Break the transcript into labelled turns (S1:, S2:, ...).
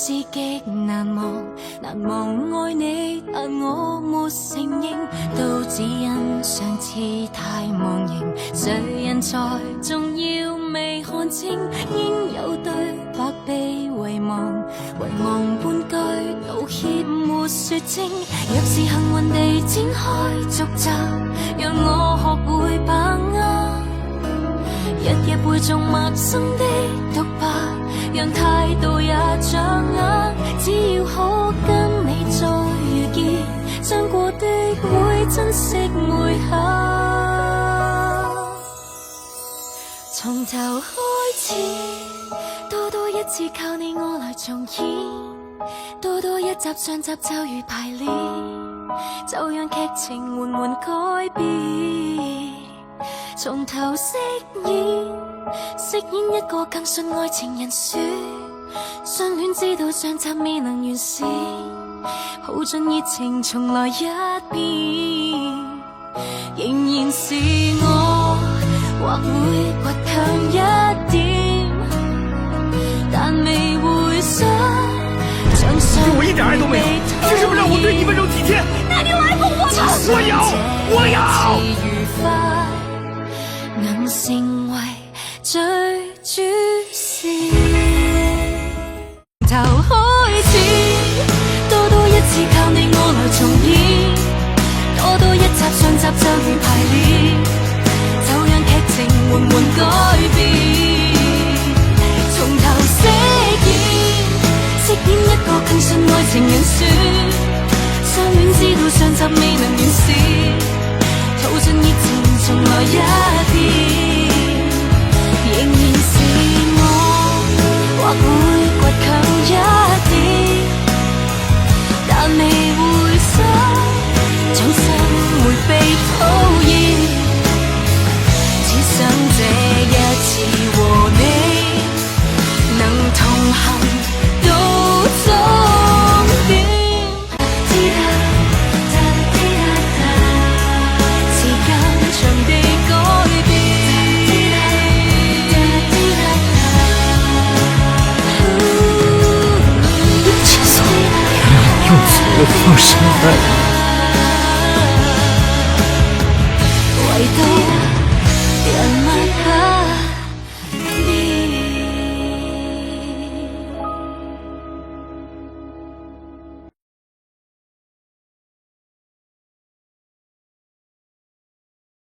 S1: 是極難忘，難忘愛你，但我沒承認，都只因上次太忘形。誰人才重要未看清，應有對白被遺忘，遺忘半句道歉沒說清。若是幸運地展開續集，讓我學會把握，日夜背誦陌生的獨白，讓態度也掌握。只要可跟你再遇見，將過的會珍惜每刻。從頭開始，多一次靠你我來重演，多一集上集就如排練，就讓劇情緩緩改變。從頭飾演一個更信愛情人選，相戀知道上集未能完善，耗盡熱情重來一遍，仍然是我，或會倔強一點，但未會想將傷
S2: 我一點愛都沒有，憑什麼讓我對你溫柔體貼？
S1: 那你愛過我嗎？
S2: 我要！
S1: 能成為最主線。頭開始，多一次靠你我來重演，多一集上集就如排練，就讓劇情緩緩改變。從頭飾演一個更信愛情人選，相戀知道上集未能完善，耗盡熱情重來一遍，仍然是我，或會倔強一點，但未會想將心會被討厭，只想這一次和你能同行到終點。
S2: 用此放生爱。